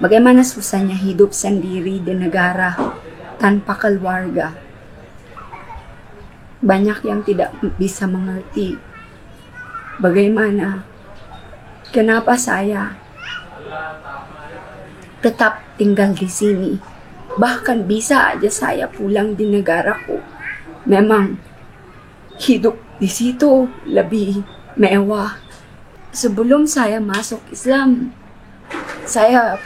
Bagaimana susahnya hidup sendiri di negara tanpa keluarga. Banyak yang tidak bisa mengerti bagaimana, kenapa saya tetap tinggal di sini. Bahkan bisa aja saya pulang di negaraku. Memang hidup di situ lebih mewah. Sebelum saya masuk Islam, saya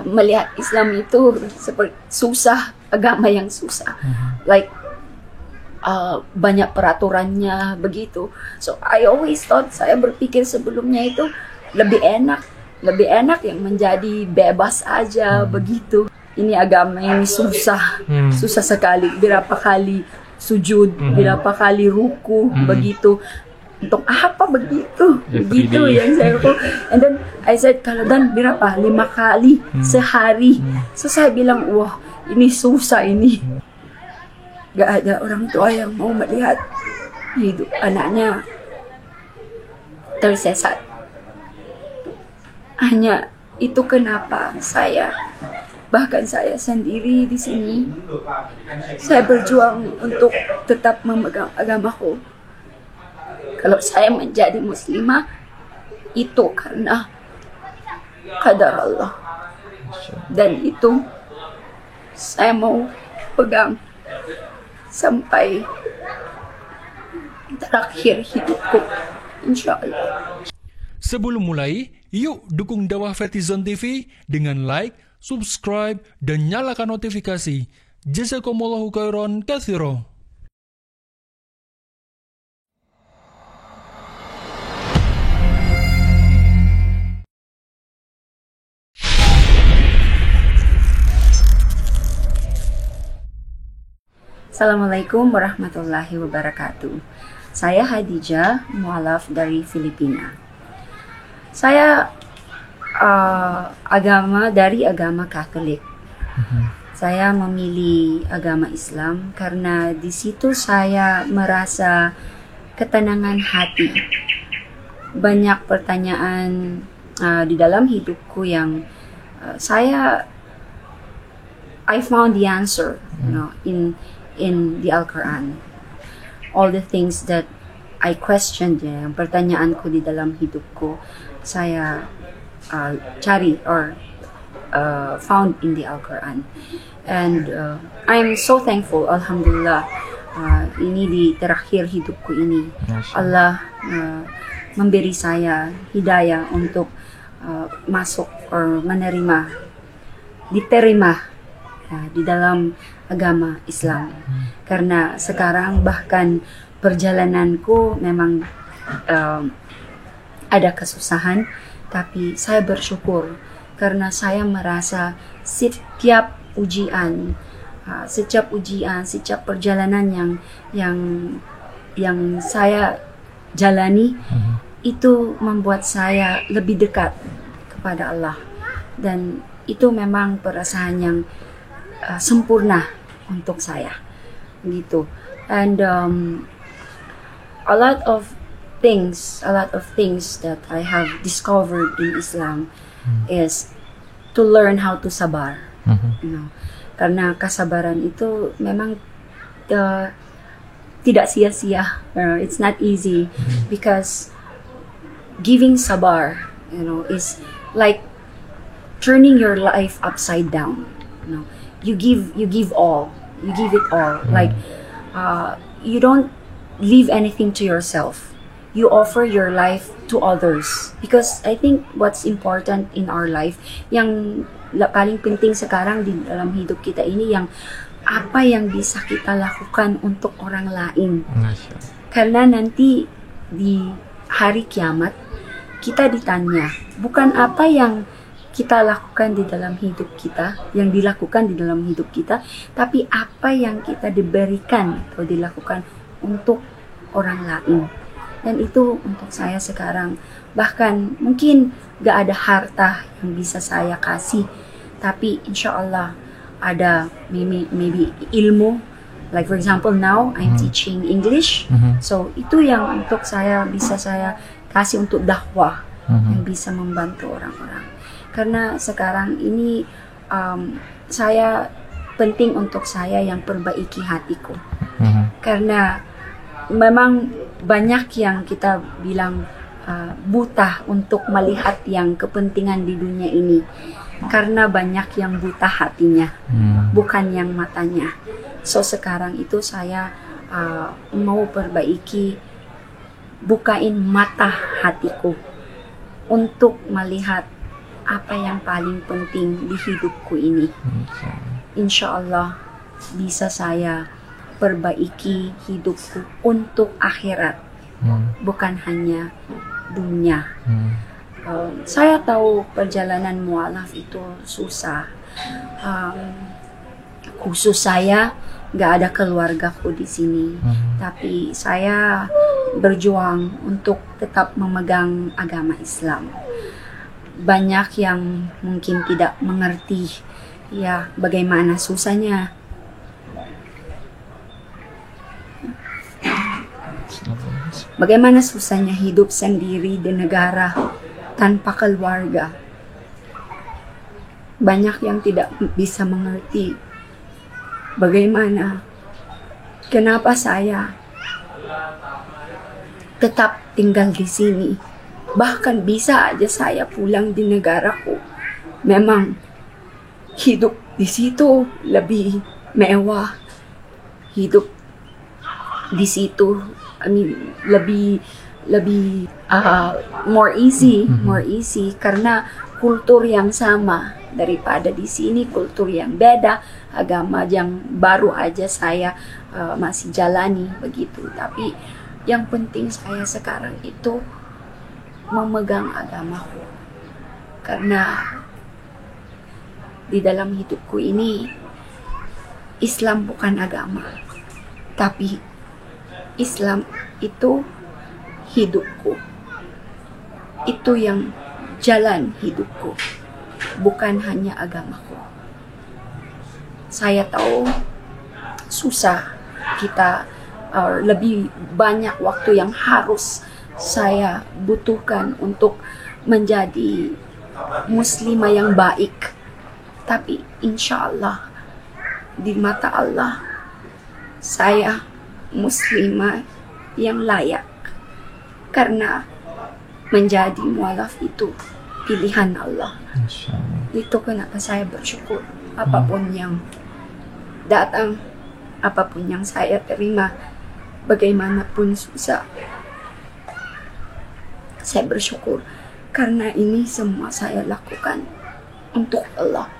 melihat Islam itu seperti susah, agama yang susah. Like banyak peraturannya begitu. So I always thought, saya berpikir sebelumnya itu lebih enak yang menjadi bebas aja begitu. Ini agama yang susah sekali. Berapa kali sujud, berapa kali ruku begitu. Untuk apa begitu? Begitu yang saya ruku. And then I said, kalau dan berapa? 5 kali sehari. So saya bilang, wah ini susah ini. Gak ada orang tua yang mau melihat hidup anaknya tersesat. Hanya itu kenapa bahkan saya sendiri di sini, saya berjuang untuk tetap memegang agamaku. Kalau saya menjadi muslimah, itu karena qadar Allah. Dan itu saya mau pegang sampai terakhir hidupku, insyaAllah. Sebelum mulai, yuk dukung dakwah Fethizon TV dengan like, subscribe, dan nyalakan notifikasi. Jazakumullahu khairan katsira. Assalamualaikum warahmatullahi wabarakatuh. Saya Hadijah, mualaf dari Filipina. Saya dari agama Katolik. Saya memilih agama Islam karena di situ saya merasa ketenangan hati. Banyak pertanyaan di dalam hidupku yang I found the answer, in the Al-Quran. All the things that I questioned, yang pertanyaanku di dalam hidupku, saya cari or found in the Al-Quran. And I'm so thankful, Alhamdulillah, ini di terakhir hidupku ini. Allah memberi saya hidayah untuk masuk or diterima di dalam agama Islam. Karena sekarang bahkan perjalananku memang ada kesusahan, tapi saya bersyukur karena saya merasa setiap ujian, setiap perjalanan yang saya jalani itu membuat saya lebih dekat kepada Allah, dan itu memang perasaan yang sempurna untuk saya gitu. And a lot of things that I have discovered in Islam is to learn how to sabar. Karena kesabaran itu memang tidak sia-sia. It's not easy because giving sabar, is like turning your life upside down. You give it all. Like you don't leave anything to yourself. You offer your life to others, because I think what's important in our life, yang paling penting sekarang di dalam hidup kita ini, yang apa yang bisa kita lakukan untuk orang lain. Karena nanti di hari kiamat kita ditanya bukan apa yang kita lakukan di dalam hidup kita, yang dilakukan di dalam hidup kita, tapi apa yang kita diberikan atau dilakukan untuk orang lain. Dan itu untuk saya sekarang, bahkan mungkin gak ada harta yang bisa saya kasih, tapi insya Allah ada maybe ilmu. Like for example, now I'm teaching English, so itu yang untuk saya bisa saya kasih untuk dakwah. yang bisa membantu orang-orang. Karena sekarang ini saya penting untuk saya yang perbaiki hatiku. Karena memang banyak yang kita bilang buta untuk melihat yang kepentingan di dunia ini. Karena banyak yang buta hatinya, bukan yang matanya. So sekarang itu saya mau perbaiki, bukain mata hatiku untuk melihat apa yang paling penting di hidupku ini. Insya Allah bisa saya perbaiki hidupku untuk akhirat, bukan hanya dunia. Saya tahu perjalanan mualaf itu susah. Khusus saya, gak ada keluargaku di sini. Tapi saya berjuang untuk tetap memegang agama Islam. Banyak yang mungkin tidak mengerti ya bagaimana susahnya hidup sendiri di negara tanpa keluarga. Banyak yang tidak bisa mengerti bagaimana, kenapa saya tetap tinggal di sini. Bahkan bisa aja saya pulang di negaraku. Memang hidup di situ lebih mewah. Hidup di situ lebih more easy karena kultur yang sama daripada di sini, kultur yang beda, agama yang baru aja saya masih jalani begitu. Tapi yang penting saya sekarang itu memegang agamaku, karena di dalam hidupku ini Islam bukan agama, tapi Islam itu hidupku, itu yang jalan hidupku, bukan hanya agamaku. Saya tahu susah, kita lebih banyak waktu yang harus saya butuhkan untuk menjadi muslimah yang baik. Tapi insya Allah di mata Allah saya muslimah yang layak, karena menjadi mualaf itu pilihan Allah. Itu kenapa saya bersyukur apapun yang datang, apapun yang saya terima, bagaimanapun susah, saya bersyukur karena ini semua saya lakukan untuk Allah.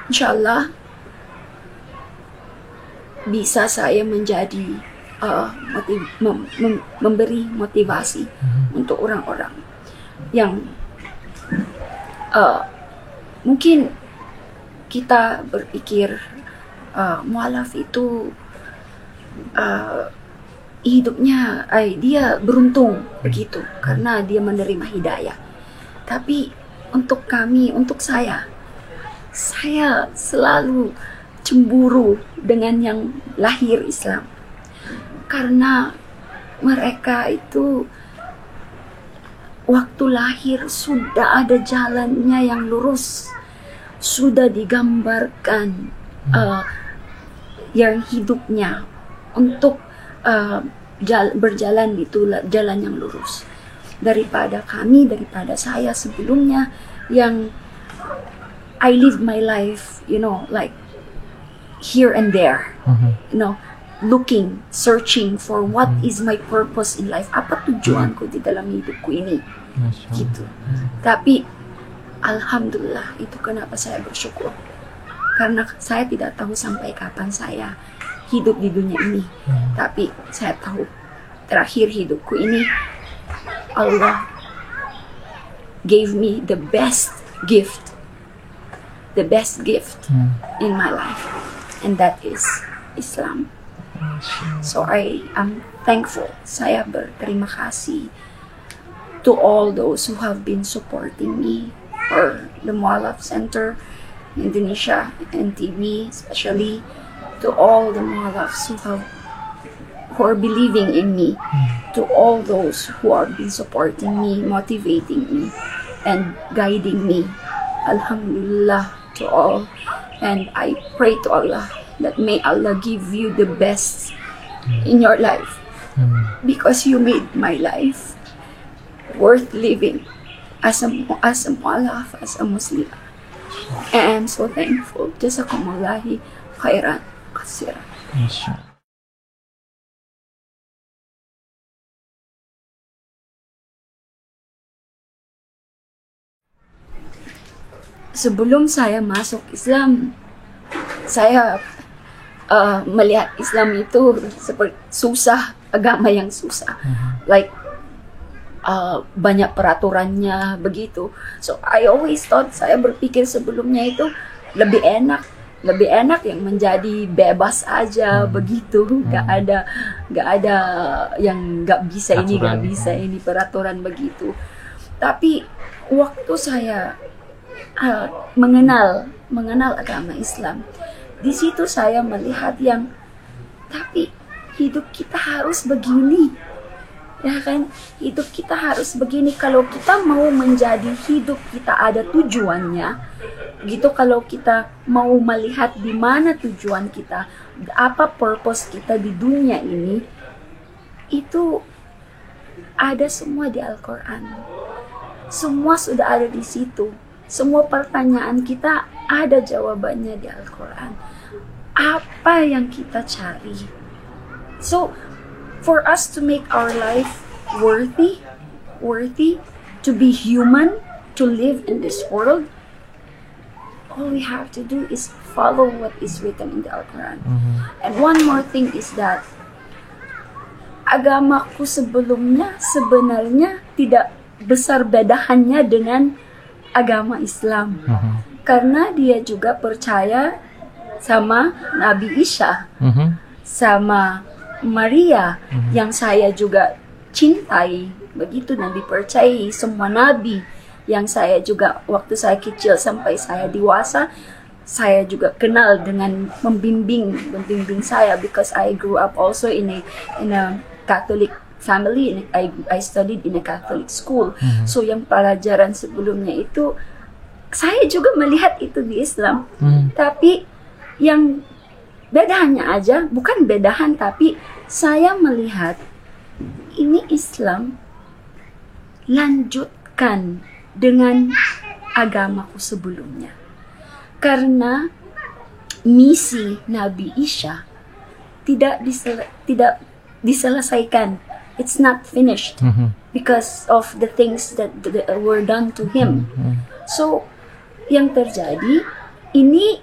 Insya Allah bisa saya menjadi memberi motivasi untuk orang-orang yang mungkin kita berpikir mualaf itu hidupnya dia beruntung begitu karena dia menerima hidayah. Tapi untuk kami, untuk saya selalu cemburu dengan yang lahir Islam, karena mereka itu waktu lahir sudah ada jalannya yang lurus, sudah digambarkan yang hidupnya untuk berjalan itu jalan yang lurus, daripada saya sebelumnya yang I live my life, like here and there, searching for what is my purpose in life, apa tujuanku di dalam hidupku ini, gitu. Tapi alhamdulillah, itu kenapa saya bersyukur, karena saya tidak tahu sampai kapan saya hidup di dunia ini, tapi saya tahu terakhir hidupku ini Allah gave me the best gift in my life, and that is Islam. So I am thankful. Saya berterima kasih to all those who have been supporting me, or the Mualaf Center Indonesia and TV, especially to all the Mualafs who are believing in me to all those who have been supporting me, motivating me, and guiding me. Alhamdulillah to all. And I pray to Allah that may Allah give you the best in your life, because you made my life worth living as a mu'alaf, as a Muslim. And I'm so thankful. Jazakumullah khairan katsiran. Masya. Sebelum saya masuk Islam, saya melihat Islam itu seperti susah, agama yang susah. Like banyak peraturannya begitu. So I always thought, saya berpikir sebelumnya itu lebih enak yang menjadi bebas aja begitu. Gak ada yang gak bisa ini, gak bisa ini, peraturan begitu. Tapi waktu saya mengenal agama Islam, di situ saya melihat yang, tapi hidup kita harus begini, ya kan? Hidup kita harus begini. Kalau kita mau menjadi hidup kita ada tujuannya, gitu. Kalau kita mau melihat di mana tujuan kita, apa purpose kita di dunia ini, itu ada semua di Al-Quran. Semua sudah ada di situ. Semua pertanyaan kita ada jawabannya di Al-Quran. Apa yang kita cari? So, for us to make our life worthy, to be human, to live in this world, all we have to do is follow what is written in the Al-Quran. And one more thing is that agamaku sebelumnya sebenarnya tidak besar bedaannya dengan agama Islam, karena dia juga percaya sama Nabi Isa, sama Maria, yang saya juga cintai begitu, dan dipercayai semua nabi yang saya juga waktu saya kecil sampai saya dewasa, saya juga kenal dengan membimbing saya, because I grew up also in a Catholic family. I studied in a Catholic school. So yang pelajaran sebelumnya itu saya juga melihat itu di Islam. Tapi yang bedaannya aja, bukan bedahan, tapi saya melihat ini Islam lanjutkan dengan agamaku sebelumnya. Karena misi Nabi Isa tidak diselesaikan. It's not finished because of the things that were done to him. So, yang terjadi ini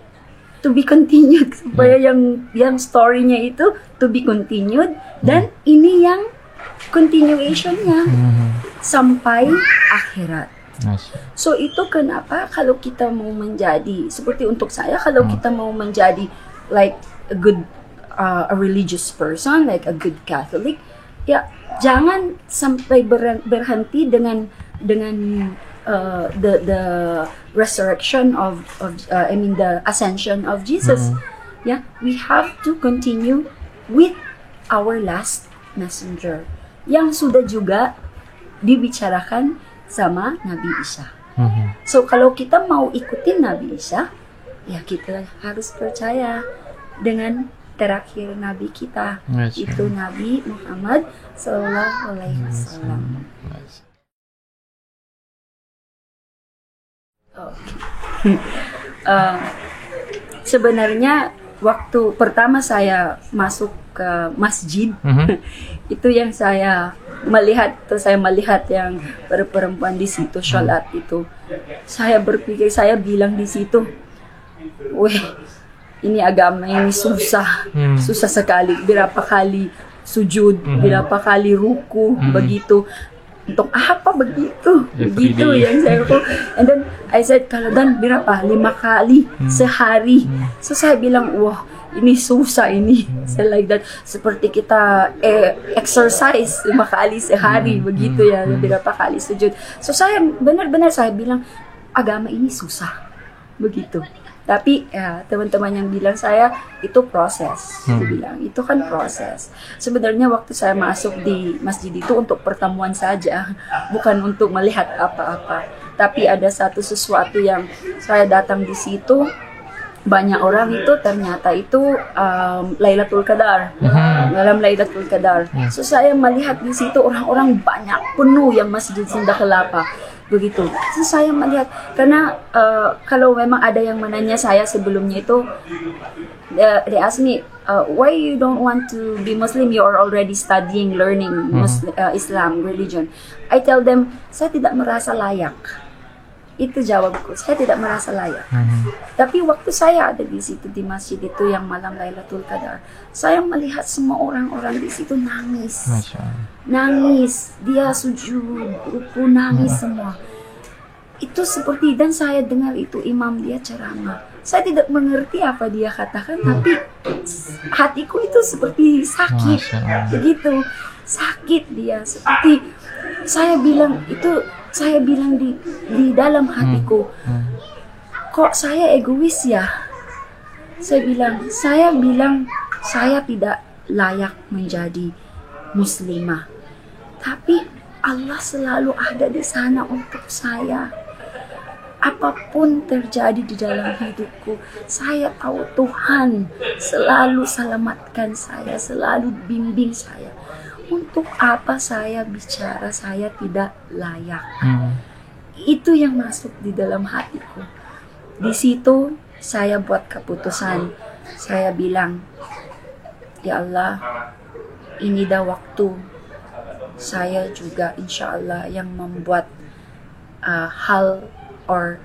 to be continued, supaya yang story-nya itu to be continued, dan ini yang continuation-nya sampai akhirat. So itu kenapa kalau kita mau menjadi seperti, untuk saya, kalau kita mau menjadi like a good a religious person, like a good Catholic, ya jangan sampai berhenti dengan the resurrection of the ascension of Jesus. Yeah, we have to continue with our last messenger yang sudah juga dibicarakan sama Nabi Isa. So kalau kita mau ikutin Nabi Isa, ya kita harus percaya dengan terakhir Nabi kita, itu Nabi Muhammad Sallallahu Alaihi Wasallam. Sebenarnya waktu pertama saya masuk ke masjid, itu yang saya melihat yang perempuan di situ sholat itu, saya berpikir, saya bilang di situ, weh, ini agama ini susah sekali. Berapa kali sujud, berapa kali ruku, begitu. Untuk apa begitu? Begitu yang saya ruku. And then I said, kalau dan berapa? 5 kali sehari. So saya bilang, wah, ini susah ini. So like that, seperti kita exercise 5 kali sehari, begitu ya, berapa kali sujud. So saya benar-benar saya bilang, agama ini susah, begitu. Tapi ya, teman-teman yang bilang saya itu proses. Dia bilang itu kan proses. Sebenarnya waktu saya masuk di masjid itu untuk pertemuan saja, bukan untuk melihat apa-apa. Tapi ada sesuatu yang saya datang di situ, banyak orang itu ternyata itu Lailatul Qadar, dalam Lailatul Qadar. So saya melihat di situ orang-orang banyak penuh yang Masjid Sunda Kelapa. Begitu. So, saya melihat karena kalau memang ada yang menanya saya sebelumnya itu, they ask me, why you don't want to be Muslim? You are already studying, learning Islam religion. I tell them, saya tidak merasa layak. Itu jawabku. Saya tidak merasa layak. Tapi waktu saya ada di situ di masjid itu yang malam Lailatul Qadar, saya melihat semua orang-orang di situ nangis. Nangis, dia sujud, ruku, nangis semua. Itu seperti, dan saya dengar itu imam dia ceramah. Saya tidak mengerti apa dia katakan, tapi hatiku itu seperti sakit. Begitu, sakit dia. Seperti saya bilang di dalam hatiku, kok saya egois ya? Saya bilang saya tidak layak menjadi muslimah. Tapi Allah selalu ada di sana untuk saya. Apapun terjadi di dalam hidupku, saya tahu Tuhan selalu selamatkan saya, selalu bimbing saya. Untuk apa saya bicara saya tidak layak? Itu yang masuk di dalam hatiku. Di situ saya buat keputusan. Saya bilang, ya Allah, ini dah waktu saya juga insya Allah yang membuat hal or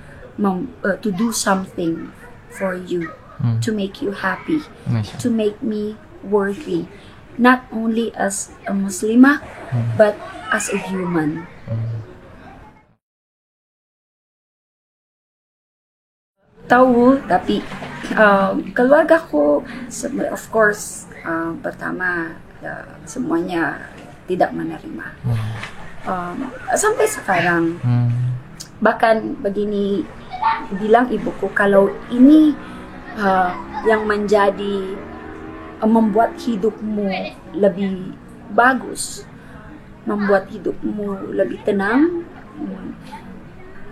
to do something for you, to make you happy, to make me worthy, not only as a Muslimah, but as a human. Tahu, tapi keluarga ko, of course, pertama semuanya tidak menerima. Sampai sekarang, bahkan begini bilang ibuku, kalau ini yang menjadi membuat hidupmu lebih bagus, membuat hidupmu lebih tenang,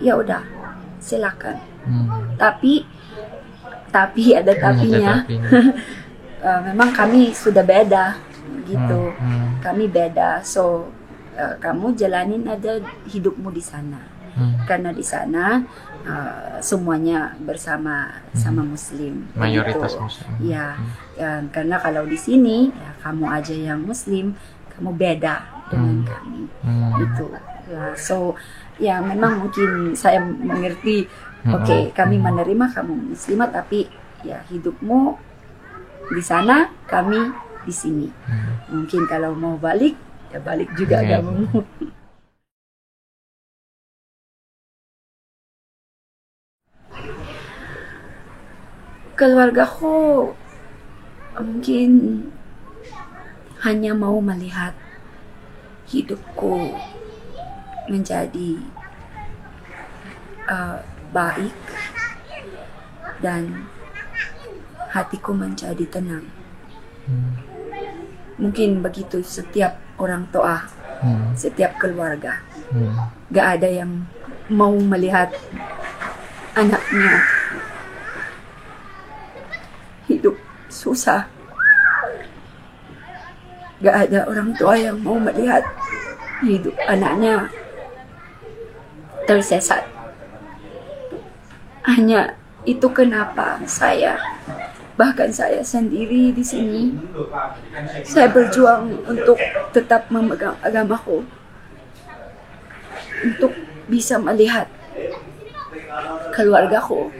ya udah, silakan. Tapi ada tapinya. Memang kami sudah beda, gitu. Kami beda, so kamu jalanin aja hidupmu di sana. Karena di sana semuanya sama Muslim. Mayoritas gitu. Muslim. Ya, karena kalau di sini ya, kamu aja yang Muslim, kamu beda dengan kami. Gitu. Ya, so ya memang mungkin saya mengerti. Oke, kami menerima kamu muslimah, tapi ya hidupmu di sana, kami di sini. Mungkin kalau mau balik, ya balik juga kamu. Keluargaku mungkin hanya mau melihat hidupku menjadi baik dan hatiku menjadi tenang. Mungkin begitu setiap orang tua, setiap keluarga. Gak ada yang mau melihat anaknya hidup susah. Gak ada orang tua yang mau melihat hidup anaknya tersesat. Hanya itu kenapa bahkan saya sendiri di sini, saya berjuang untuk tetap memegang agamaku, untuk bisa melihat keluargaku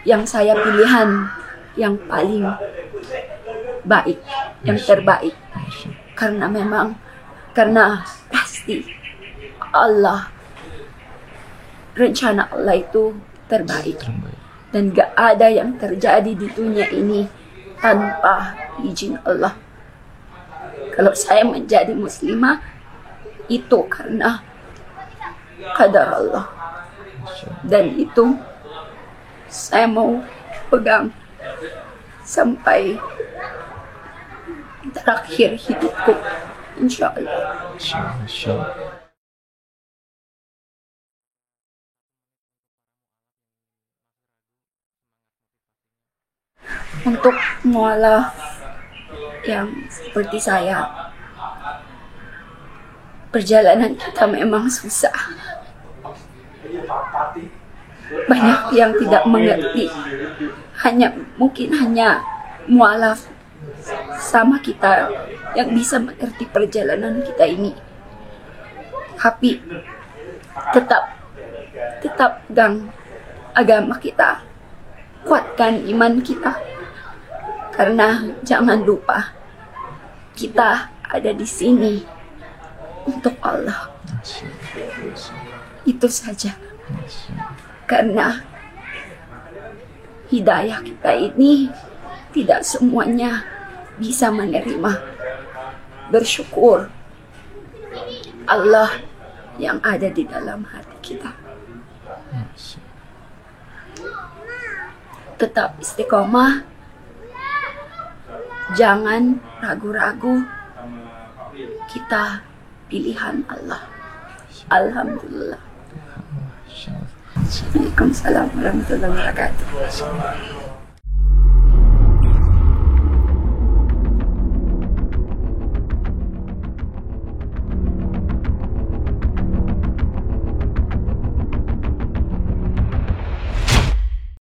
yang saya pilihan yang paling baik, yang terbaik. Karena pasti rencana Allah itu terbaik. Dan gak ada yang terjadi di dunia ini tanpa izin Allah. Kalau saya menjadi muslimah, itu karena qadar Allah. Dan itu saya mau pegang sampai terakhir hidupku, insya Allah. Insya Allah. Untuk mualaf yang seperti saya, perjalanan kita memang susah. Banyak yang tidak mengerti. Mungkin hanya mualaf sama kita yang bisa mengerti perjalanan kita ini. Tapi tetap pegang agama kita, kuatkan iman kita. Karena jangan lupa, kita ada di sini untuk Allah. Itu saja. Karena hidayah kita ini tidak semuanya bisa menerima. Bersyukur Allah yang ada di dalam hati kita. Tetap istiqomah. Jangan ragu-ragu, kita pilihan Allah. Alhamdulillah. Waalaikumsalam warahmatullahi wabarakatuh.